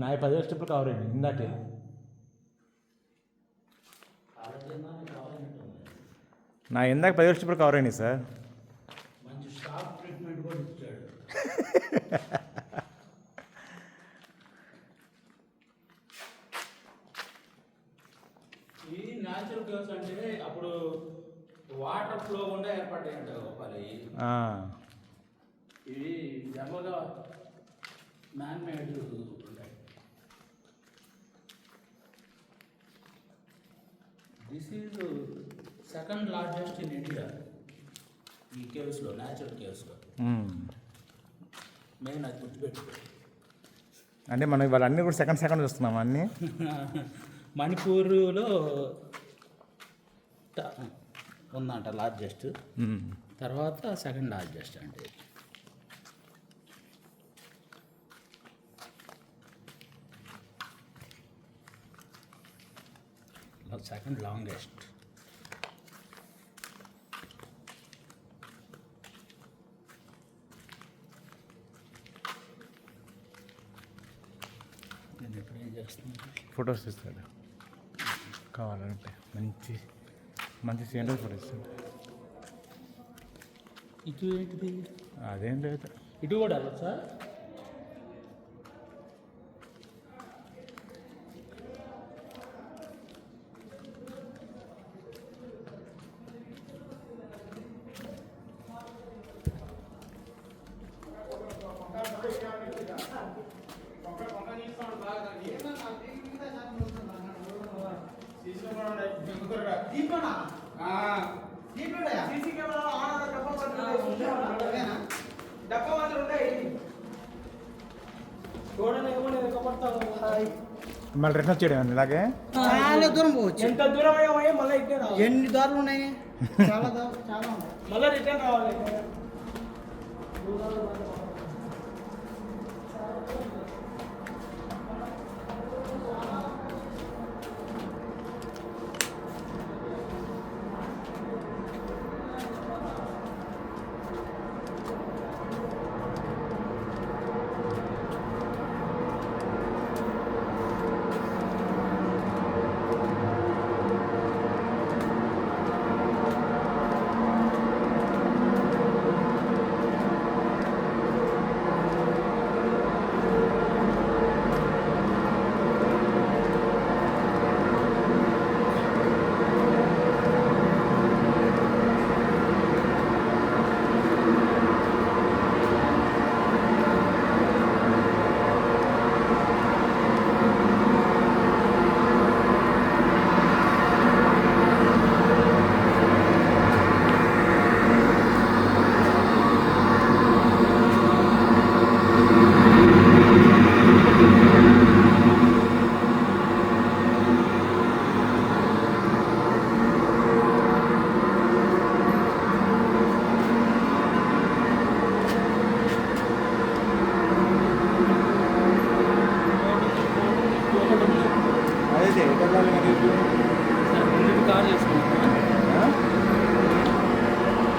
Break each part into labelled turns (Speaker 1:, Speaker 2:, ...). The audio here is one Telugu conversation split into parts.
Speaker 1: నా 10 స్టెప్పులు కవర్ అయింది ఇందాకే. నా ఇందాక 10 స్టెప్పులు కవర్ అయినాయి సార్.
Speaker 2: మంచి షాప్ ట్రీట్మెంట్ కూడా ఇచ్చాడు. ఈ న్యాచురల్ కేవ్స్ అంటే అప్పుడు వాటర్ ఫ్లో కూడా ఏర్పడ్డాయంట గోపాలి. ఇవి జనరల్గా మ్యాన్ మేడ్ ఉంటాయి. This is second largest in India. ఈ కేవ్స్లో, న్యాచురల్ కేవ్స్లో మెయిన్ అది గుర్తుపెట్టుకో.
Speaker 1: అంటే మనం ఇవాళ అన్నీ కూడా సెకండ్ చూస్తున్నాం అన్నీ.
Speaker 2: మణిపూర్లో ఉందంట లార్జెస్ట్, తర్వాత సెకండ్ లార్జెస్ట్ అంటే. Second longest. నేను ఎప్పుడు ఏం చేస్తున్నాను,
Speaker 1: ఫొటోస్ ఇస్తాడు కావాలంటే. మంచి సీనరీ ఫోటో ఇస్తాడు.
Speaker 2: ఇటు ఏంటిది?
Speaker 1: అదేం లేదు.
Speaker 2: ఇటు కూడా వెళ్ళదు సార్.
Speaker 1: మళ్ళీ రిటర్న్ వచ్చేయడం ఇలాగే.
Speaker 3: చాలా దూరం పోవచ్చు.
Speaker 2: ఎంత దూరం అయ్యామయ్యా, మళ్ళీ ఇట్టే రావాలి.
Speaker 3: ఎన్ని దారులు ఉన్నాయి? చాలా చాలా ఉన్నాయి.
Speaker 2: మళ్ళీ రిటర్న్ రావాలి.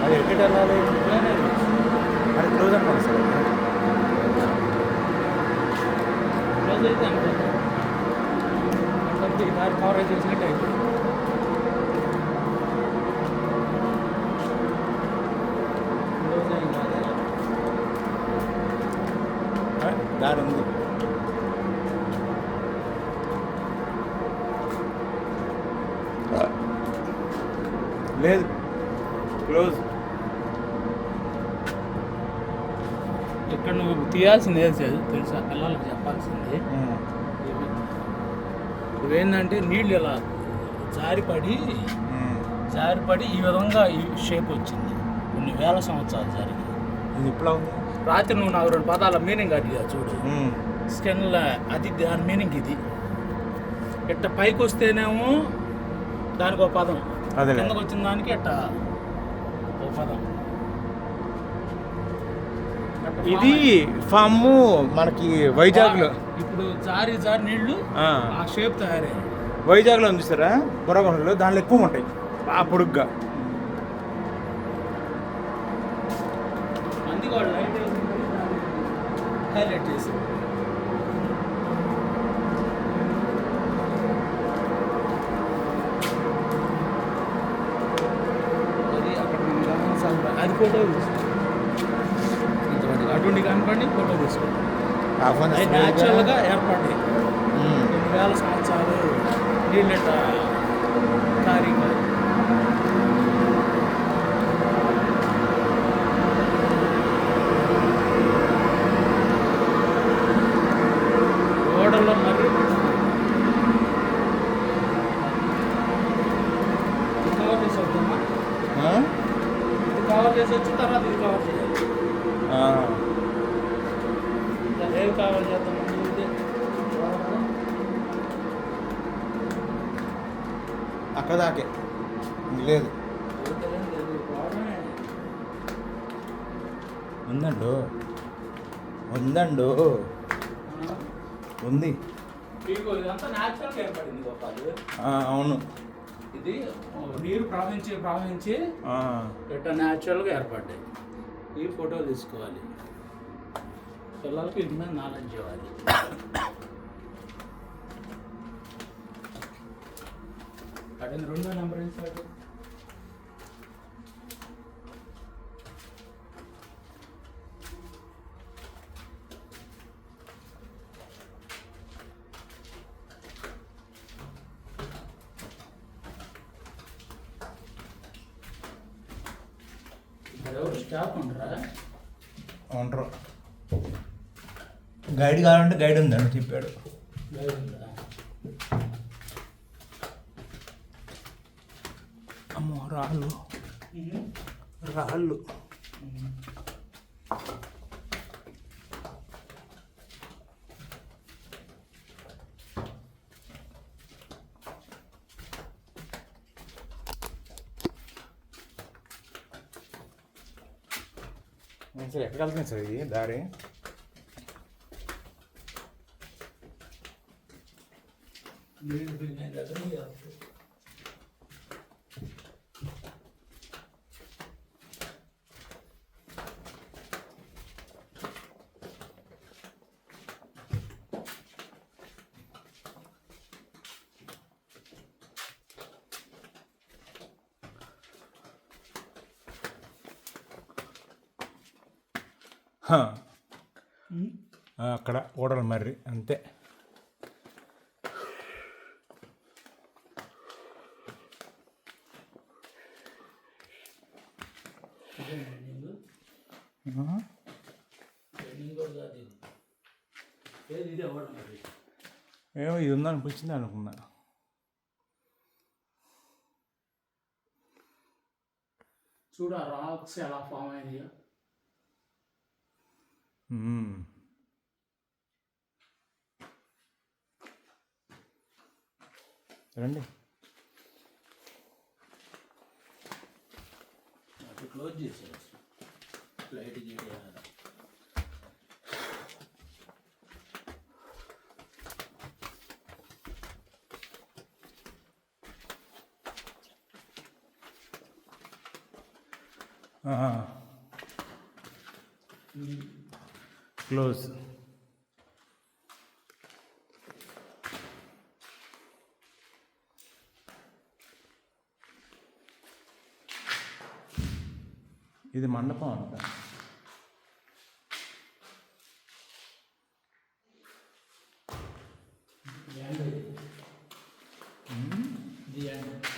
Speaker 1: అది ఎక్కడ వెళ్ళాలి? అది క్లోజ్ అనుకోండి సార్.
Speaker 2: క్లోజ్ అయితే అనుకోండి, దారి కవరేజ్ చేసినట్టు అయిపోయింది. క్లోజ్ అయింది
Speaker 1: దారి ఉంది. లేదు, క్లోజ్.
Speaker 2: ఇక్కడ నువ్వు తీయాల్సింది ఏది తెలుసా, పిల్లలకు చెప్పాల్సింది. నువ్వేంటంటే నీళ్ళు ఇలా జారిపడి ఈ విధంగా ఈ షేప్ వచ్చింది. కొన్ని వేల సంవత్సరాలు జరిగి
Speaker 1: ఇది ఇప్పుడు ఉంది.
Speaker 2: రాత్రి నువ్వు నాకు 2 పదాల మీనింగ్ అడిగా చూడు. స్కిన్లో అది దాని మీనింగ్ ఇది. ఇట్ట పైకి వస్తేనేమో దానికి ఒక పదం, కిందకు వచ్చిన దానికి ఇట్ట ఒక పదం.
Speaker 1: ఇది ఫామ్ మనకి వైజాగ్లో
Speaker 2: ఇప్పుడు జారి నీళ్లు ఆ షేప్ తయారయ్యాయి.
Speaker 1: వైజాగ్లో ఉంది సారా, బుర్రగొండలో. దానిలో ఎక్కువ ఉంటాయి బాగా పొడుగ్గా.
Speaker 2: అందుకే వాడు లైట్ హైలైట్ చేసి అది అక్కడ మనం గమనించాలి. అది ఫోటో తీసుకోండి. ఇంతమంది అటువంటి కనపడి ఫోటో తీసుకోండి. అది న్యాచురల్గా ఏర్పడ్డాయి. 2000 సంవత్సరాలు నీళ్ళెట కారీగా ఓడల్లో మరి కవర్ చేసి వద్దామా? ఇది కవర్ చేసి వచ్చిన తర్వాత ఇది కవర్ చేయాలి. ఏవి కవర్ చేద్దాం?
Speaker 1: అక్కడ దాకే లేదు. ఉందండు ఉంది.
Speaker 2: ఇదంతా న్యాచురల్గా ఏర్పడింది గోపాలు.
Speaker 1: అవును.
Speaker 2: ఇది నీరు ప్రవహించి ఇట్లా న్యాచురల్గా ఏర్పడ్డాయి. ఈ ఫోటో తీసుకోవాలి. పిల్లలకి ఇది మీద నాలెడ్జ్ ఇవ్వాలి. అదే 2వ నెంబర్ వేసాడు. ఇక్కడ ఎవరు స్టాఫ్ ఉండరా?
Speaker 1: ఉంటారు. గైడ్ కావాలంటే గైడ్ ఉందండి చెప్పాడు.
Speaker 2: గైడ్ ఉందా?
Speaker 1: అమ్మో రాళ్ళు. సార్ ఎక్కడ వెళ్తుంది సార్ ఇది దారి?
Speaker 2: నీళ్ళు బిగినాయి కదా.
Speaker 1: అక్కడ ఓడలు మర్రి అంతే. ఏమో ఇది ఉందనిపించింది అనుకున్నా.
Speaker 2: చూడ రాక్స్ ఎలా ఫామ్ అయింది.
Speaker 1: రండి.
Speaker 2: క్లోజ్ చేసేది లైట్ చేయాలి.
Speaker 1: క్లోజ్. ఇది మండపం అంట.
Speaker 2: The end.